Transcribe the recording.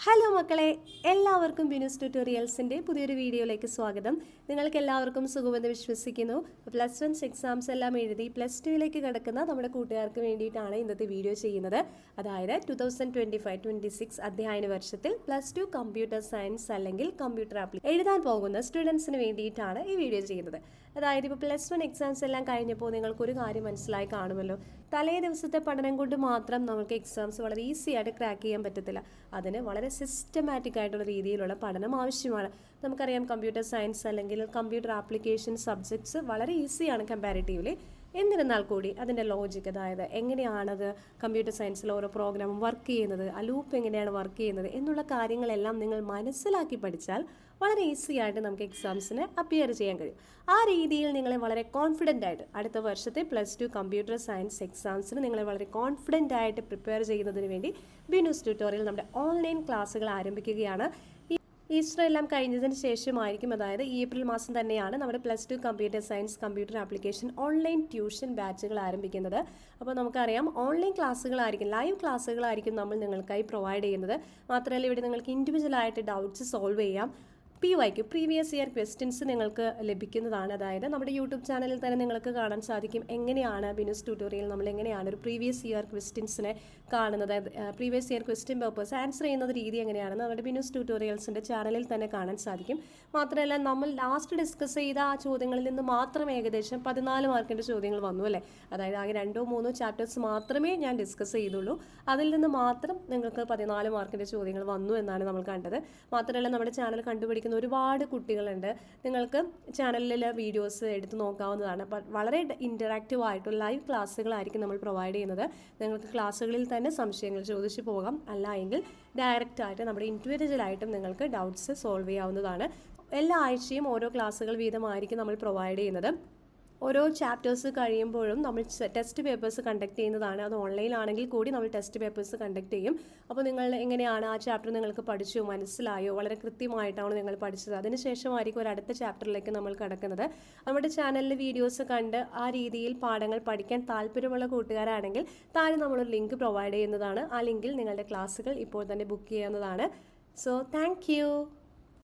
Hello മക്കളെ, എല്ലാവർക്കും ബിനൂസ് ട്യൂട്ടോറിയൽസിൻ്റെ പുതിയൊരു വീഡിയോയിലേക്ക് സ്വാഗതം. നിങ്ങൾക്ക് എല്ലാവർക്കും സുഖമെന്ന് വിശ്വസിക്കുന്നു. +1 എക്സാംസ് എല്ലാം എഴുതി +2ലേക്ക് കടക്കുന്ന നമ്മുടെ കൂട്ടുകാർക്ക് വേണ്ടിയിട്ടാണ് ഇന്നത്തെ വീഡിയോ ചെയ്യുന്നത്. അതായത് 2025-26 അധ്യയന വർഷത്തിൽ +2 കമ്പ്യൂട്ടർ സയൻസ് അല്ലെങ്കിൽ കമ്പ്യൂട്ടർ ആപ്ലിക്കേഷൻ എഴുതാൻ പോകുന്ന സ്റ്റുഡൻസിന് വേണ്ടിയിട്ടാണ് ഈ വീഡിയോ ചെയ്യുന്നത്. അതായത് ഇപ്പോൾ +1 എക്സാംസ് എല്ലാം കഴിഞ്ഞപ്പോൾ നിങ്ങൾക്കൊരു കാര്യം മനസ്സിലായി കാണുമല്ലോ. തലേ ദിവസത്തെ പഠനം കൊണ്ട് മാത്രം നമുക്ക് എക്സാംസ് വളരെ ഈസി ആയിട്ട് ക്രാക്ക് ചെയ്യാൻ പറ്റത്തില്ല. അതിന് വളരെ സിസ്റ്റമാറ്റിക് ആയിട്ടുള്ള രീതിയിലുള്ള പഠനം ആവശ്യമാണ്. നമുക്കറിയാം കമ്പ്യൂട്ടർ സയൻസ് അല്ലെങ്കിൽ കമ്പ്യൂട്ടർ ആപ്ലിക്കേഷൻ സബ്ജക്ട്സ് വളരെ ഈസിയാണ് കമ്പാരിറ്റീവ്ലി. എന്നിരുന്നാൽ കൂടി അതിൻ്റെ ലോജിക്, അതായത് എങ്ങനെയാണത് കമ്പ്യൂട്ടർ സയൻസിൽ ഓരോ പ്രോഗ്രാമും വർക്ക് ചെയ്യുന്നത്, ആ ലൂപ്പ് എങ്ങനെയാണ് വർക്ക് ചെയ്യുന്നത് എന്നുള്ള കാര്യങ്ങളെല്ലാം നിങ്ങൾ മനസ്സിലാക്കി പഠിച്ചാൽ വളരെ ഈസി ആയിട്ട് നമുക്ക് എക്സാംസിന് അപ്പിയർ ചെയ്യാൻ കഴിയും. ആ രീതിയിൽ നിങ്ങളെ വളരെ കോൺഫിഡൻ്റ് ആയിട്ട് അടുത്ത വർഷത്തെ +2 കമ്പ്യൂട്ടർ സയൻസ് എക്സാംസിന് നിങ്ങളെ വളരെ കോൺഫിഡൻ്റ് ആയിട്ട് പ്രിപ്പയർ ചെയ്യുന്നതിന് വേണ്ടി ബിനൂസ് ട്യൂട്ടോറിയൽ നമ്മുടെ ഓൺലൈൻ ക്ലാസ്സുകൾ ആരംഭിക്കുകയാണ്. ഈസ്റ്റർ എല്ലാം കഴിഞ്ഞതിന് ശേഷമായിരിക്കും, അതായത് ഏപ്രിൽ മാസം തന്നെയാണ് നമ്മുടെ +2 computer science computer application online tuition ബാച്ചുകൾ ആരംഭിക്കുന്നത്. അപ്പോൾ നമുക്കറിയാം ഓൺലൈൻ ക്ലാസ്സുകളായിരിക്കും, ലൈവ് ക്ലാസ്സുകളായിരിക്കും നമ്മൾ നിങ്ങൾക്കായി പ്രൊവൈഡ് ചെയ്യുന്നത്. മാത്രമല്ല ഇവിടെ നിങ്ങൾക്ക് ഇൻഡിവിജ്വലായിട്ട് ഡൗട്ട്സ് സോൾവ് ചെയ്യാം. PYQ പ്രീവിയസ് ഇയർ ക്വസ്റ്റ്യൻസ് നിങ്ങൾക്ക് ലഭിക്കുന്നതാണ്. അതായത് നമ്മുടെ യൂട്യൂബ് ചാനലിൽ തന്നെ നിങ്ങൾക്ക് കാണാൻ സാധിക്കും എങ്ങനെയാണ് ബിനൂസ് ട്യൂട്ടോറിയൽ നമ്മൾ എങ്ങനെയാണ് ഒരു പ്രീവിയസ് ഇയർ ക്വസ്റ്റ്യൻസിനെ കാണുന്നത്, previous year question papers answer ചെയ്യുന്നത് രീതി എങ്ങനെയാണെന്ന് നമ്മുടെ ബിനൂസ് ട്യൂട്ടോറിയൽസിൻ്റെ ചാനലിൽ തന്നെ കാണാൻ സാധിക്കും. മാത്രമല്ല നമ്മൾ ലാസ്റ്റ് ഡിസ്കസ് ചെയ്ത ആ ചോദ്യങ്ങളിൽ നിന്ന് മാത്രം ഏകദേശം 14 മാർക്കിൻ്റെ ചോദ്യങ്ങൾ വന്നു അല്ലേ. അതായത് ആകെ 2-3 ചാപ്റ്റേഴ്സ് മാത്രമേ ഞാൻ ഡിസ്കസ് ചെയ്തുള്ളൂ. അതിൽ നിന്ന് മാത്രം നിങ്ങൾക്ക് 14 മാർക്കിൻ്റെ ചോദ്യങ്ങൾ വന്നു എന്നാണ് നമ്മൾ കണ്ടത്. മാത്രമല്ല നമ്മുടെ ചാനൽ കണ്ടുപിടിക്കുന്ന ഒരുപാട് കുട്ടികളുണ്ട്. നിങ്ങൾക്ക് ചാനലിൽ വീഡിയോസ് എടുത്ത് നോക്കാവുന്നതാണ്. അപ്പോൾ വളരെ ഇൻറ്ററാക്റ്റീവ് ആയിട്ടുള്ള ലൈവ് ക്ലാസ്സുകളായിരിക്കും നമ്മൾ പ്രൊവൈഡ് ചെയ്യുന്നത്. നിങ്ങൾക്ക് ക്ലാസ്സുകളിൽ തന്നെ സംശയങ്ങൾ ചോദിച്ചു പോകാം, അല്ല എങ്കിൽ ഡയറക്റ്റായിട്ട് നമ്മുടെ ഇൻഡിവിജ്വലായിട്ടും നിങ്ങൾക്ക് ഡൗട്ട്സ് സോൾവ് ചെയ്യാവുന്നതാണ്. എല്ലാ ആഴ്ചയും ഓരോ ക്ലാസ്സുകൾ വീതമായിരിക്കും നമ്മൾ പ്രൊവൈഡ് ചെയ്യുന്നത്. ഓരോ ചാപ്റ്റേഴ്സ് കഴിയുമ്പോഴും നമ്മൾ ടെസ്റ്റ് പേപ്പേഴ്സ് കണ്ടക്ട് ചെയ്യുന്നതാണ്. അത് ഓൺലൈനാണെങ്കിൽ കൂടി നമ്മൾ ടെസ്റ്റ് പേപ്പേഴ്സ് കണ്ടക്ട് ചെയ്യും. അപ്പോൾ നിങ്ങൾ എങ്ങനെയാണ് ആ ചാപ്റ്റർ നിങ്ങൾക്ക് പഠിച്ചു മനസ്സിലായോ, വളരെ കൃത്യമായിട്ടാണ് നിങ്ങൾ പഠിച്ചത്, അതിനുശേഷമായിരിക്കും ഒരു അടുത്ത ചാപ്റ്ററിലേക്ക് നമ്മൾ കടക്കുന്നത്. നമ്മുടെ ചാനലിൽ വീഡിയോസ് കണ്ട് ആ രീതിയിൽ പാഠങ്ങൾ പഠിക്കാൻ താല്പര്യമുള്ള കൂട്ടുകാരാണെങ്കിൽ താഴെ നമ്മളൊരു ലിങ്ക് പ്രൊവൈഡ് ചെയ്യുന്നതാണ്. ആ ലിങ്കിൽ നിങ്ങളുടെ ക്ലാസ്സുകൾ ഇപ്പോൾ തന്നെ ബുക്ക് ചെയ്യാവുന്നതാണ്. So thank you.